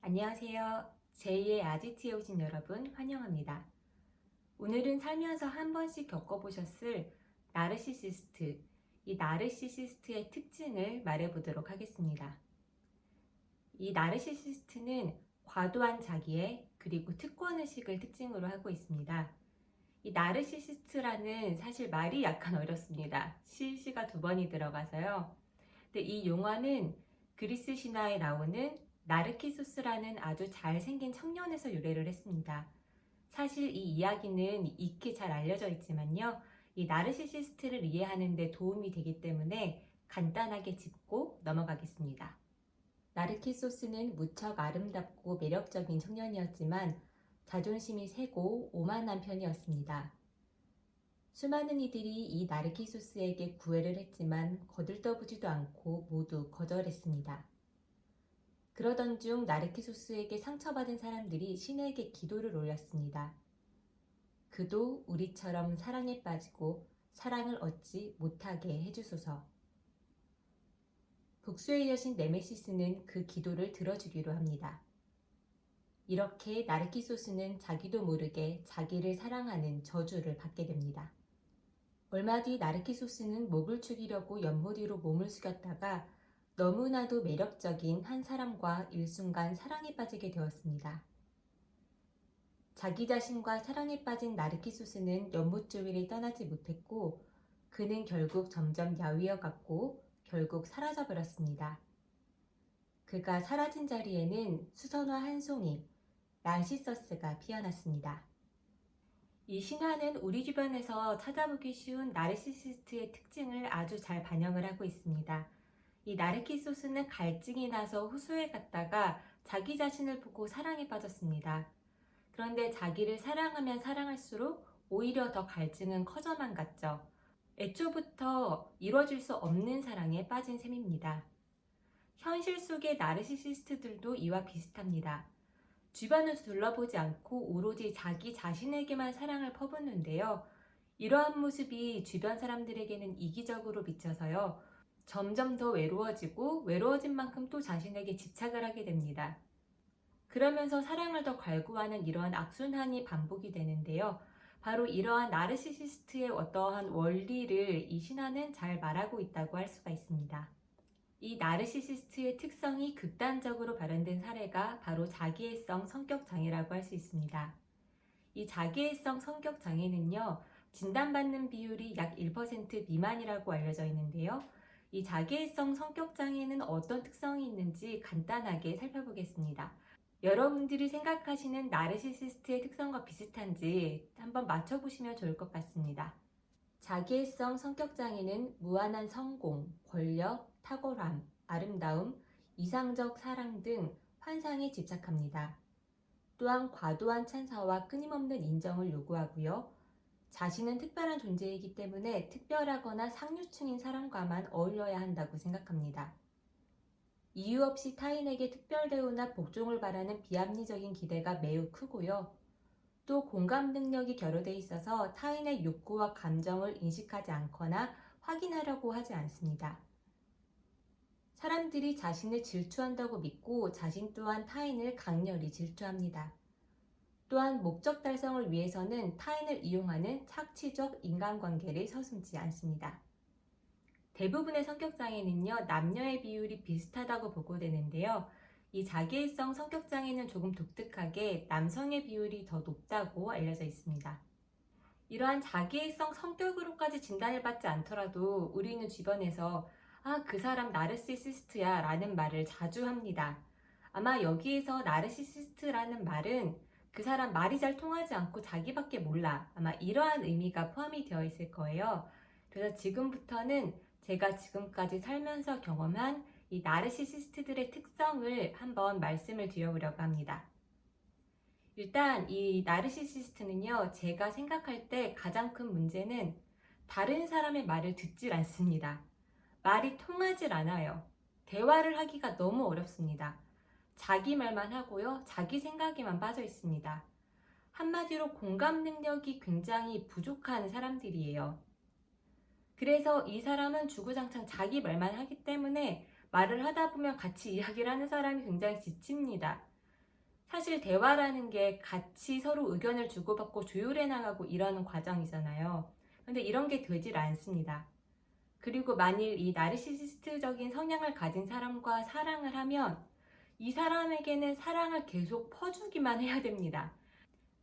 안녕하세요. 제2의 아지트에 오신 여러분 환영합니다. 오늘은 살면서 한 번씩 겪어보셨을 나르시시스트, 이 나르시시스트의 특징을 말해보도록 하겠습니다. 이 나르시시스트는 과도한 자기애 그리고 특권의식을 특징으로 하고 있습니다. 이 나르시시스트라는 사실 말이 약간 어렵습니다. 시가 두 번이 들어가서요. 근데 이 용어는 그리스 신화에 나오는 나르키소스라는 아주 잘생긴 청년에서 유래를 했습니다. 사실 이 이야기는 익히 잘 알려져 있지만요. 이 나르시시스트를 이해하는 데 도움이 되기 때문에 간단하게 짚고 넘어가겠습니다. 나르키소스는 무척 아름답고 매력적인 청년이었지만 자존심이 세고 오만한 편이었습니다. 수많은 이들이 이 나르키소스에게 구애를 했지만 거들떠보지도 않고 모두 거절했습니다. 그러던 중 나르키소스에게 상처받은 사람들이 신에게 기도를 올렸습니다. 그도 우리처럼 사랑에 빠지고 사랑을 얻지 못하게 해주소서. 복수의 여신 네메시스는 그 기도를 들어주기로 합니다. 이렇게 나르키소스는 자기도 모르게 자기를 사랑하는 저주를 받게 됩니다. 얼마 뒤 나르키소스는 목을 축이려고 연못 위로 몸을 숙였다가 너무나도 매력적인 한 사람과 일순간 사랑에 빠지게 되었습니다. 자기 자신과 사랑에 빠진 나르키소스는 연못 주위를 떠나지 못했고 그는 결국 점점 야위어 갔고 결국 사라져 버렸습니다. 그가 사라진 자리에는 수선화 한 송이, 나르시서스가 피어났습니다. 이 신화는 우리 주변에서 찾아보기 쉬운 나르시시스트의 특징을 아주 잘 반영을 하고 있습니다. 이 나르키소스는 갈증이 나서 호수에 갔다가 자기 자신을 보고 사랑에 빠졌습니다. 그런데 자기를 사랑하면 사랑할수록 오히려 더 갈증은 커져만 갔죠. 애초부터 이루어질 수 없는 사랑에 빠진 셈입니다. 현실 속의 나르시시스트들도 이와 비슷합니다. 주변을 둘러보지 않고 오로지 자기 자신에게만 사랑을 퍼붓는데요. 이러한 모습이 주변 사람들에게는 이기적으로 비쳐서요. 점점 더 외로워지고 외로워진 만큼 또 자신에게 집착을 하게 됩니다. 그러면서 사랑을 더 갈구하는 이러한 악순환이 반복이 되는데요. 바로 이러한 나르시시스트의 어떠한 원리를 이 신화는 잘 말하고 있다고 할 수가 있습니다. 이 나르시시스트의 특성이 극단적으로 발현된 사례가 바로 자기애성 성격장애라고 할 수 있습니다. 이 자기애성 성격장애는요, 진단받는 비율이 약 1% 미만이라고 알려져 있는데요. 이 자기애성 성격장애는 어떤 특성이 있는지 간단하게 살펴보겠습니다. 여러분들이 생각하시는 나르시시스트의 특성과 비슷한지 한번 맞춰보시면 좋을 것 같습니다. 자기애성 성격장애는 무한한 성공, 권력, 탁월함, 아름다움, 이상적 사랑 등 환상에 집착합니다. 또한 과도한 찬사와 끊임없는 인정을 요구하고요. 자신은 특별한 존재이기 때문에 특별하거나 상류층인 사람과만 어울려야 한다고 생각합니다. 이유 없이 타인에게 특별 대우나 복종을 바라는 비합리적인 기대가 매우 크고요. 또 공감 능력이 결여돼 있어서 타인의 욕구와 감정을 인식하지 않거나 확인하려고 하지 않습니다. 사람들이 자신을 질투한다고 믿고 자신 또한 타인을 강렬히 질투합니다. 또한 목적 달성을 위해서는 타인을 이용하는 착취적 인간관계를 서슴지 않습니다. 대부분의 성격장애는요, 남녀의 비율이 비슷하다고 보고되는데요. 이 자기애성 성격장애는 조금 독특하게 남성의 비율이 더 높다고 알려져 있습니다. 이러한 자기애성 성격으로까지 진단을 받지 않더라도 우리는 주변에서 그 사람 나르시시스트야 라는 말을 자주 합니다. 아마 여기에서 나르시시스트라는 말은 그 사람 말이 잘 통하지 않고 자기밖에 몰라. 아마 이러한 의미가 포함이 되어 있을 거예요. 그래서 지금부터는 제가 지금까지 살면서 경험한 이 나르시시스트들의 특성을 한번 말씀을 드려보려고 합니다. 일단 이 나르시시스트는요, 제가 생각할 때 가장 큰 문제는 다른 사람의 말을 듣질 않습니다. 말이 통하질 않아요. 대화를 하기가 너무 어렵습니다. 자기 말만 하고요, 자기 생각에만 빠져 있습니다. 한마디로 공감 능력이 굉장히 부족한 사람들이에요. 그래서 이 사람은 주구장창 자기 말만 하기 때문에 말을 하다 보면 같이 이야기를 하는 사람이 굉장히 지칩니다. 사실 대화라는 게 같이 서로 의견을 주고받고 조율해 나가고 이러는 과정이잖아요. 근데 이런 게 되질 않습니다. 그리고 만일 이 나르시시스트적인 성향을 가진 사람과 사랑을 하면 이 사람에게는 사랑을 계속 퍼주기만 해야 됩니다.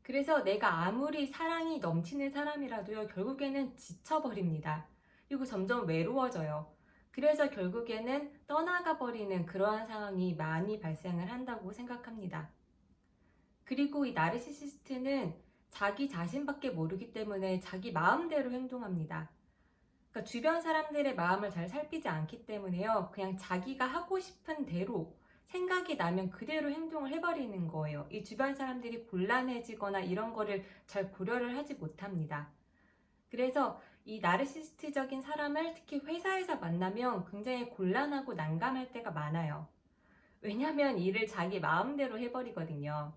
그래서 내가 아무리 사랑이 넘치는 사람이라도요, 결국에는 지쳐버립니다. 그리고 점점 외로워져요. 그래서 결국에는 떠나가 버리는 그러한 상황이 많이 발생을 한다고 생각합니다. 그리고 이 나르시시스트는 자기 자신밖에 모르기 때문에 자기 마음대로 행동합니다. 그러니까 주변 사람들의 마음을 잘 살피지 않기 때문에요. 그냥 자기가 하고 싶은 대로 생각이 나면 그대로 행동을 해버리는 거예요. 이 주변 사람들이 곤란해지거나 이런 거를 잘 고려를 하지 못합니다. 그래서 이 나르시스트적인 사람을 특히 회사에서 만나면 굉장히 곤란하고 난감할 때가 많아요. 왜냐하면 일을 자기 마음대로 해버리거든요.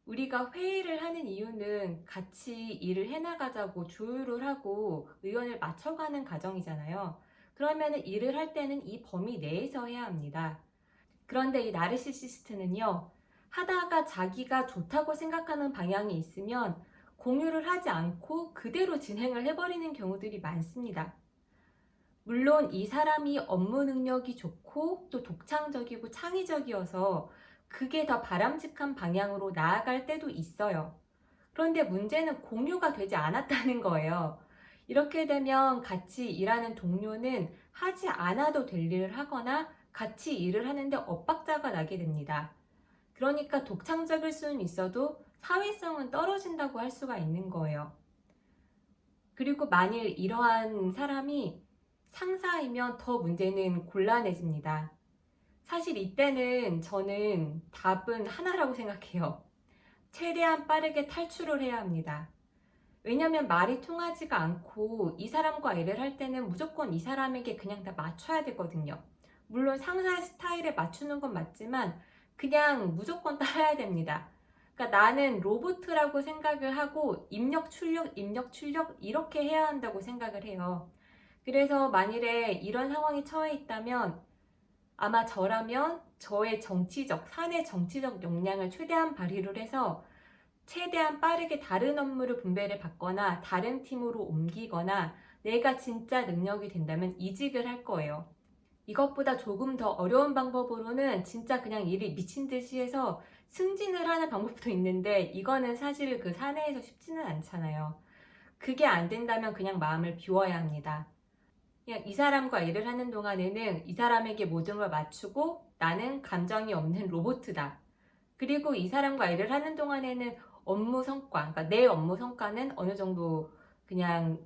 우리가 회의를 하는 이유는 같이 일을 해나가자고 조율을 하고 의견을 맞춰가는 과정이잖아요. 그러면 일을 할 때는 이 범위 내에서 해야 합니다. 그런데 이 나르시시스트는요, 하다가 자기가 좋다고 생각하는 방향이 있으면 공유를 하지 않고 그대로 진행을 해버리는 경우들이 많습니다. 물론 이 사람이 업무 능력이 좋고 또 독창적이고 창의적이어서 그게 더 바람직한 방향으로 나아갈 때도 있어요. 그런데 문제는 공유가 되지 않았다는 거예요. 이렇게 되면 같이 일하는 동료는 하지 않아도 될 일을 하거나 같이 일을 하는데 엇박자가 나게 됩니다. 그러니까 독창적일 수는 있어도 사회성은 떨어진다고 할 수가 있는 거예요. 그리고 만일 이러한 사람이 상사이면 더 문제는 곤란해집니다. 사실 이때는 저는 답은 하나라고 생각해요. 최대한 빠르게 탈출을 해야 합니다. 왜냐면 말이 통하지가 않고 이 사람과 일을 할 때는 무조건 이 사람에게 그냥 다 맞춰야 되거든요. 물론 상사의 스타일에 맞추는 건 맞지만 그냥 무조건 따라야 됩니다. 그러니까 나는 로봇이라고 생각을 하고 입력, 출력, 입력, 출력 이렇게 해야 한다고 생각을 해요. 그래서 만일에 이런 상황에 처해 있다면 아마 저라면 저의 사내 정치적 역량을 최대한 발휘를 해서 최대한 빠르게 다른 업무를 분배를 받거나 다른 팀으로 옮기거나 내가 진짜 능력이 된다면 이직을 할 거예요. 이것보다 조금 더 어려운 방법으로는 진짜 그냥 일이 미친 듯이 해서 승진을 하는 방법도 있는데 이거는 사실 그 사내에서 쉽지는 않잖아요. 그게 안 된다면 그냥 마음을 비워야 합니다. 그냥 이 사람과 일을 하는 동안에는 이 사람에게 모든 걸 맞추고 나는 감정이 없는 로봇이다. 그리고 이 사람과 일을 하는 동안에는 업무 성과, 그러니까 내 업무 성과는 어느 정도 그냥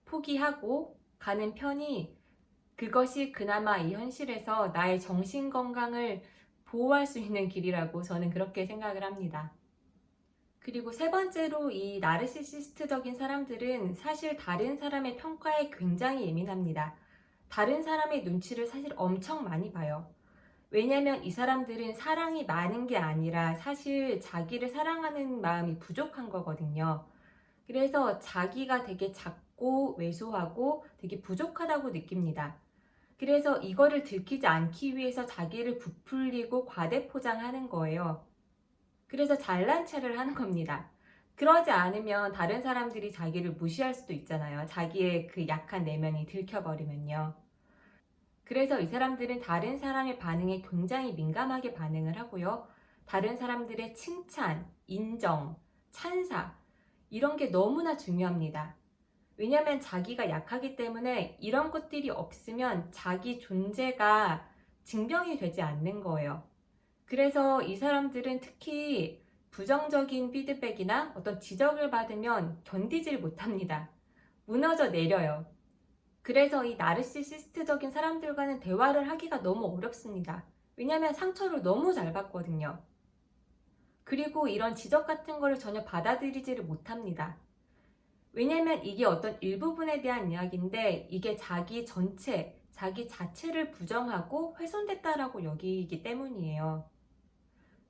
포기하고 가는 편이 그것이 그나마 이 현실에서 나의 정신 건강을 보호할 수 있는 길이라고 저는 그렇게 생각을 합니다. 그리고 세 번째로 이 나르시시스트적인 사람들은 사실 다른 사람의 평가에 굉장히 예민합니다. 다른 사람의 눈치를 사실 엄청 많이 봐요. 왜냐면 이 사람들은 사랑이 많은 게 아니라 사실 자기를 사랑하는 마음이 부족한 거거든요. 그래서 자기가 되게 작고 왜소하고 되게 부족하다고 느낍니다. 그래서 이거를 들키지 않기 위해서 자기를 부풀리고 과대포장하는 거예요. 그래서 잘난 체를 하는 겁니다. 그러지 않으면 다른 사람들이 자기를 무시할 수도 있잖아요. 자기의 그 약한 내면이 들켜버리면요. 그래서 이 사람들은 다른 사람의 반응에 굉장히 민감하게 반응을 하고요. 다른 사람들의 칭찬, 인정, 찬사 이런 게 너무나 중요합니다. 왜냐하면 자기가 약하기 때문에 이런 것들이 없으면 자기 존재가 증명이 되지 않는 거예요. 그래서 이 사람들은 특히 부정적인 피드백이나 어떤 지적을 받으면 견디질 못합니다. 무너져 내려요. 그래서 이 나르시시스트적인 사람들과는 대화를 하기가 너무 어렵습니다. 왜냐하면 상처를 너무 잘 받거든요. 그리고 이런 지적 같은 거를 전혀 받아들이지를 못합니다. 왜냐하면 이게 어떤 일부분에 대한 이야기인데 이게 자기 전체, 자기 자체를 부정하고 훼손됐다라고 여기기 때문이에요.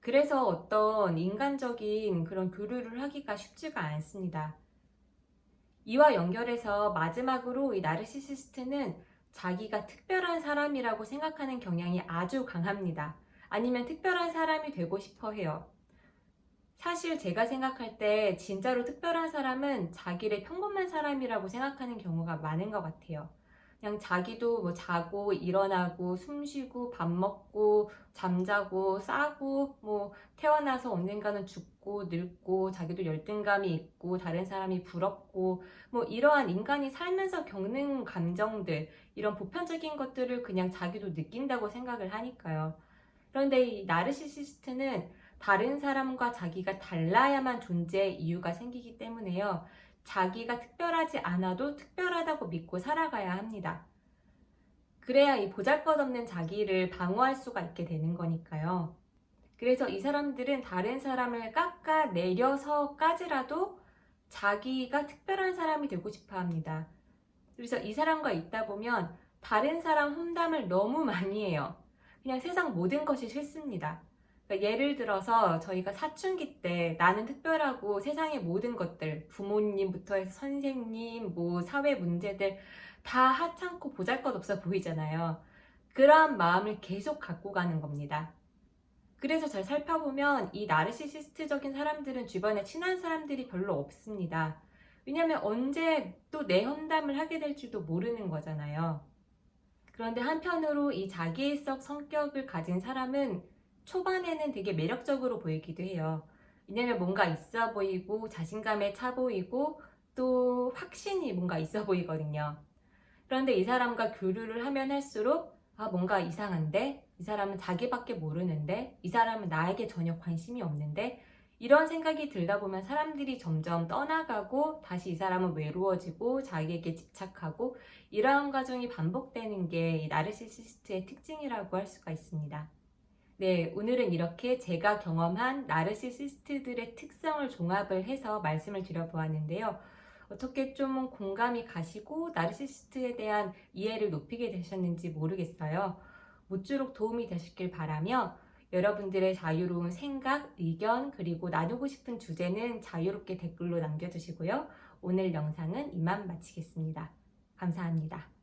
그래서 어떤 인간적인 그런 교류를 하기가 쉽지가 않습니다. 이와 연결해서 마지막으로 이 나르시시스트는 자기가 특별한 사람이라고 생각하는 경향이 아주 강합니다. 아니면 특별한 사람이 되고 싶어 해요. 사실 제가 생각할 때 진짜로 특별한 사람은 자기를 평범한 사람이라고 생각하는 경우가 많은 것 같아요. 그냥 자기도 뭐 자고 일어나고 숨쉬고 밥 먹고 잠자고 싸고 뭐 태어나서 언젠가는 죽고 늙고 자기도 열등감이 있고 다른 사람이 부럽고 뭐 이러한 인간이 살면서 겪는 감정들, 이런 보편적인 것들을 그냥 자기도 느낀다고 생각을 하니까요. 그런데 이 나르시시스트는 다른 사람과 자기가 달라야만 존재의 이유가 생기기 때문에요. 자기가 특별하지 않아도 특별하다고 믿고 살아가야 합니다. 그래야 이 보잘것없는 자기를 방어할 수가 있게 되는 거니까요. 그래서 이 사람들은 다른 사람을 깎아내려서까지라도 자기가 특별한 사람이 되고 싶어 합니다. 그래서 이 사람과 있다 보면 다른 사람 험담을 너무 많이 해요. 그냥 세상 모든 것이 싫습니다. 그러니까 예를 들어서 저희가 사춘기 때 나는 특별하고 세상의 모든 것들, 부모님부터 해서 선생님, 뭐 사회 문제들 다 하찮고 보잘것없어 보이잖아요. 그러한 마음을 계속 갖고 가는 겁니다. 그래서 잘 살펴보면 이 나르시시스트적인 사람들은 주변에 친한 사람들이 별로 없습니다. 왜냐면 언제 또 내 험담을 하게 될지도 모르는 거잖아요. 그런데 한편으로 이 자기애적 성격을 가진 사람은 초반에는 되게 매력적으로 보이기도 해요. 왜냐면 뭔가 있어 보이고 자신감에 차 보이고 또 확신이 뭔가 있어 보이거든요. 그런데 이 사람과 교류를 하면 할수록 뭔가 이상한데? 이 사람은 자기밖에 모르는데? 이 사람은 나에게 전혀 관심이 없는데? 이런 생각이 들다 보면 사람들이 점점 떠나가고 다시 이 사람은 외로워지고 자기에게 집착하고 이러한 과정이 반복되는 게 이 나르시시스트의 특징이라고 할 수가 있습니다. 네, 오늘은 이렇게 제가 경험한 나르시시스트들의 특성을 종합을 해서 말씀을 드려보았는데요. 어떻게 좀 공감이 가시고 나르시시스트에 대한 이해를 높이게 되셨는지 모르겠어요. 모쪼록 도움이 되셨길 바라며 여러분들의 자유로운 생각, 의견, 그리고 나누고 싶은 주제는 자유롭게 댓글로 남겨주시고요. 오늘 영상은 이만 마치겠습니다. 감사합니다.